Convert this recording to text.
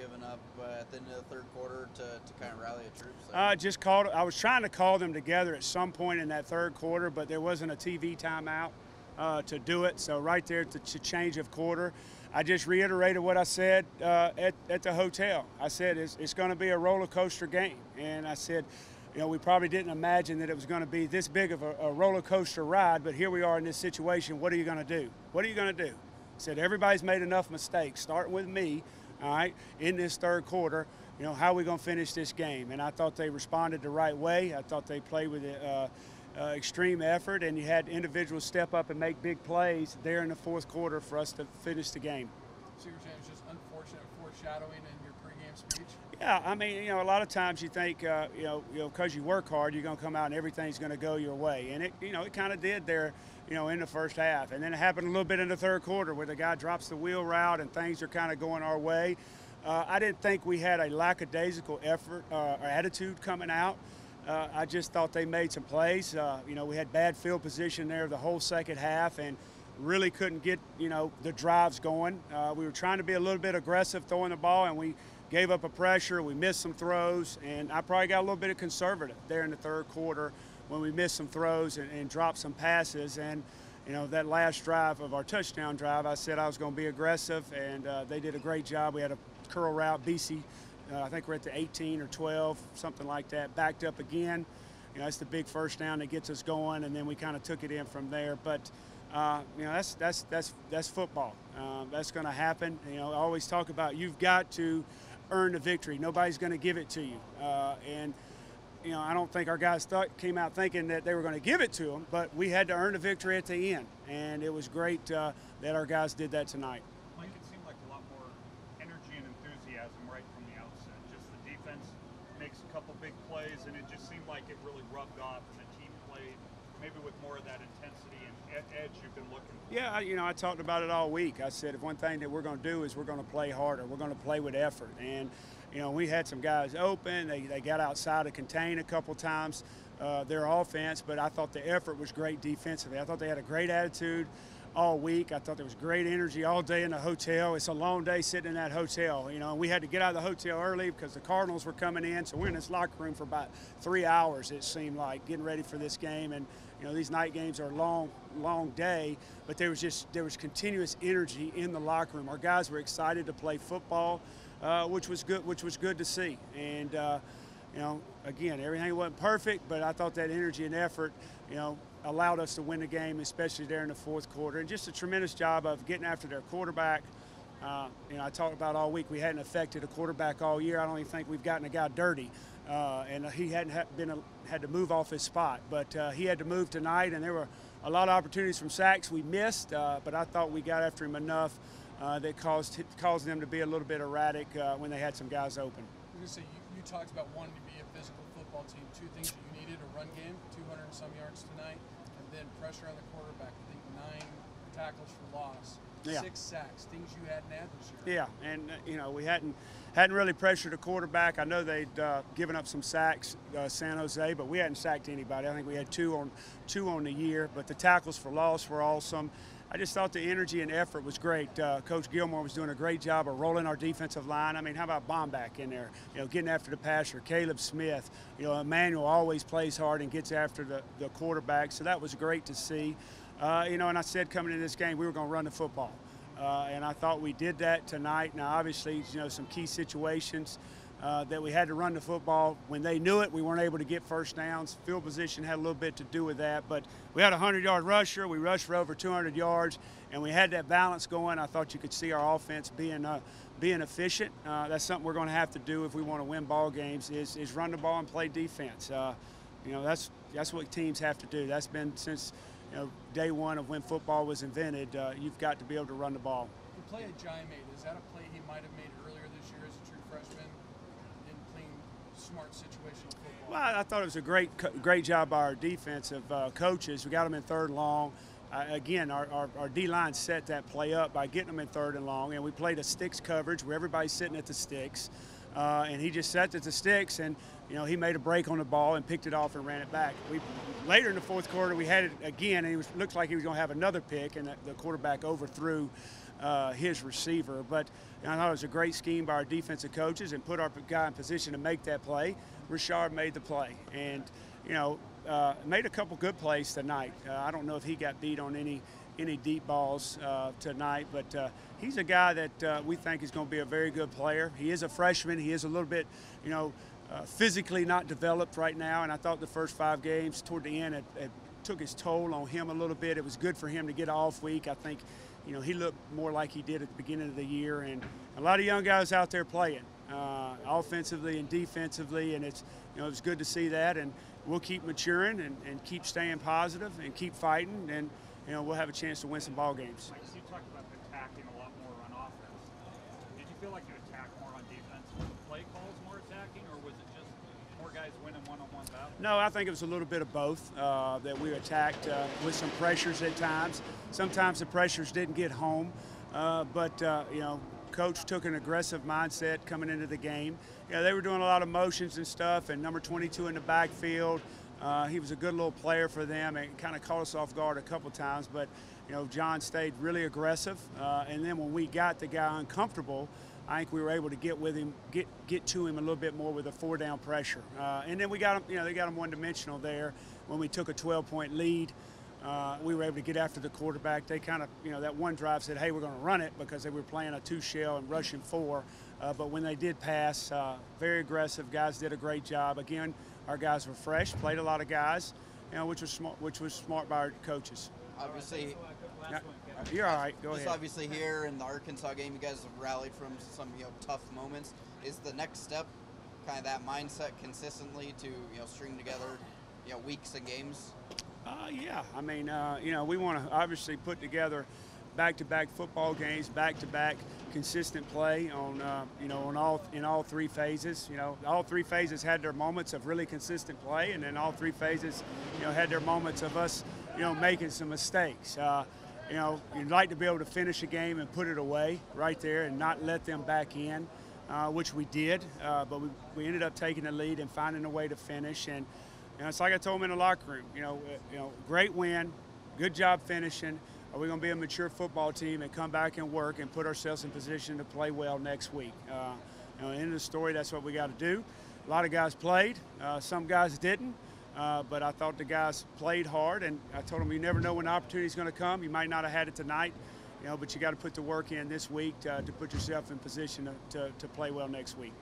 giving up at the end of the third quarter to kind of rally the troops? I was trying to call them together at some point in that third quarter, but there wasn't a TV timeout to do it. So right there to change of quarter, I just reiterated what I said at the hotel. I said it's going to be a roller coaster game, and I said, we probably didn't imagine that it was going to be this big of a roller coaster ride, but here we are in this situation. What are you going to do? What are you going to do? I said, everybody's made enough mistakes, starting with me, all right, in this third quarter. How are we going to finish this game? And I thought they responded the right way. I thought they played with extreme effort, and you had individuals step up and make big plays there in the fourth quarter for us to finish the game. So you're saying it's just unfortunate foreshadowing in your pregame speech? Yeah, I mean, a lot of times you think, because you work hard, you're going to come out and everything's going to go your way. And it kind of did there, in the first half. And then it happened a little bit in the third quarter where the guy drops the wheel route and things are kind of going our way. I didn't think we had a lackadaisical effort or attitude coming out. I just thought they made some plays. We had bad field position there the whole second half and really couldn't get, the drives going. We were trying to be a little bit aggressive throwing the ball, and we gave up a pressure. We missed some throws, and I probably got a little bit of conservative there in the third quarter when we missed some throws and dropped some passes. And, that last drive of our touchdown drive, I said I was going to be aggressive, and they did a great job. We had a curl route. BC, I think we're at the 18 or 12, something like that, backed up again. That's the big first down that gets us going, and then we kind of took it in from there. But that's football. That's going to happen. I always talk about you've got to earn the victory. Nobody's going to give it to you. I don't think our guys came out thinking that they were going to give it to them, but we had to earn the victory at the end, and it was great that our guys did that tonight. Mike, it seemed like a lot more energy and enthusiasm right from the outset. Just the defense makes a couple big plays, and it just seemed like it really rubbed off, and the team played maybe with more of that intensity and edge you've been looking for. Yeah, I talked about it all week. I said if one thing that we're going to do is we're going to play harder. We're going to play with effort. And, we had some guys open. They got outside to contain a couple times their offense, but I thought the effort was great defensively. I thought they had a great attitude all week. I thought there was great energy all day in the hotel. It's a long day sitting in that hotel. We had to get out of the hotel early because the Cardinals were coming in, so we're in this locker room for about 3 hours, it seemed like, getting ready for this game. And these night games are a long day, but there was continuous energy in the locker room. Our guys were excited to play football, which was good to see. And again, everything wasn't perfect, but I thought that energy and effort, allowed us to win the game, especially there in the fourth quarter. And just a tremendous job of getting after their quarterback. I talked about all week we hadn't affected a quarterback all year. I don't even think we've gotten a guy dirty, and he hadn't had to move off his spot. But he had to move tonight, and there were a lot of opportunities from sacks we missed, but I thought we got after him enough that caused them to be a little bit erratic when they had some guys open. I was going to say, you talked about wanting to be a physical football team. Two things that you needed: a run game, 200 and some yards tonight, and then pressure on the quarterback. I think 9 tackles for loss. Yeah. 6 sacks, things you hadn't had this year. Yeah, and we hadn't really pressured a quarterback. I know they'd given up some sacks, San Jose, but we hadn't sacked anybody. I think we had two on the year, but the tackles for loss were awesome. I just thought the energy and effort was great. Coach Gilmore was doing a great job of rolling our defensive line. I mean, how about Bomback in there, getting after the passer, Caleb Smith. Emmanuel always plays hard and gets after the quarterback, so that was great to see. And I said coming into this game we were going to run the football, and I thought we did that tonight. Now, obviously, some key situations that we had to run the football. When they knew it, we weren't able to get first downs. Field position had a little bit to do with that, but we had a 100-yard rusher. We rushed for over 200 yards, and we had that balance going. I thought you could see our offense being efficient. That's something we're going to have to do if we want to win ball games is run the ball and play defense. That's what teams have to do. That's been since day one of when football was invented. You've got to be able to run the ball. The play that Jai made, is that a play he might have made earlier this year as a true freshman in playing smart situational football? Well, I thought it was a great job by our defensive coaches. We got them in 3rd and long. Again, our D-line set that play up by getting them in 3rd and long, and we played a sticks coverage where everybody's sitting at the sticks. And he just sat at the sticks, and he made a break on the ball and picked it off and ran it back. Later in the fourth quarter, we had it again, and it looked like he was going to have another pick, and the quarterback overthrew his receiver. But I thought it was a great scheme by our defensive coaches and put our guy in position to make that play. Rashard made the play, and made a couple good plays tonight. I don't know if he got beat on any deep balls tonight, but he's a guy that we think is going to be a very good player. He is a freshman. He is a little bit, physically not developed right now, and I thought the first 5 games toward the end it took its toll on him a little bit. It was good for him to get an off week. I think, he looked more like he did at the beginning of the year, and a lot of young guys out there playing offensively and defensively, and it was good to see that, and we'll keep maturing and keep staying positive and keep fighting, and we'll have a chance to win some ball games. Mike, you talked about attacking a lot more on offense. Did you feel like you attacked more on defense? Were the play calls more attacking, or was it just more guys winning one-on-one battles? No, I think it was a little bit of both, that we attacked with some pressures at times. Sometimes the pressures didn't get home, but Coach took an aggressive mindset coming into the game. They were doing a lot of motions and stuff, and number 22 in the backfield, he was a good little player for them and kind of caught us off guard a couple times, but John stayed really aggressive, and then when we got the guy uncomfortable, I think we were able to get with him, get to him a little bit more with a 4-down pressure, and then we got him. They got him one-dimensional there when we took a 12-point lead. We were able to get after the quarterback. They kind of, that one drive said, hey, we're going to run it, because they were playing a 2-shell and rushing 4. But when they did pass, very aggressive. Guys did a great job. Again, our guys were fresh, played a lot of guys, which was smart by our coaches. Obviously, you're all right. Go ahead. Obviously here in the Arkansas game, you guys have rallied from some tough moments. Is the next step kind of that mindset consistently to string together weeks and games? Yeah, I mean, we want to obviously put together back-to-back football games, back-to-back consistent play on, in all 3 phases. All 3 phases had their moments of really consistent play, and then all 3 phases, had their moments of us, making some mistakes. You'd like to be able to finish a game and put it away right there and not let them back in, which we did, but we ended up taking the lead and finding a way to finish. And it's like I told them in the locker room, great win, good job finishing. Are we going to be a mature football team and come back and work and put ourselves in position to play well next week? End of the story, that's what we got to do. A lot of guys played, some guys didn't, but I thought the guys played hard, and I told them you never know when the opportunity is going to come. You might not have had it tonight, but you got to put the work in this week to put yourself in position to play well next week.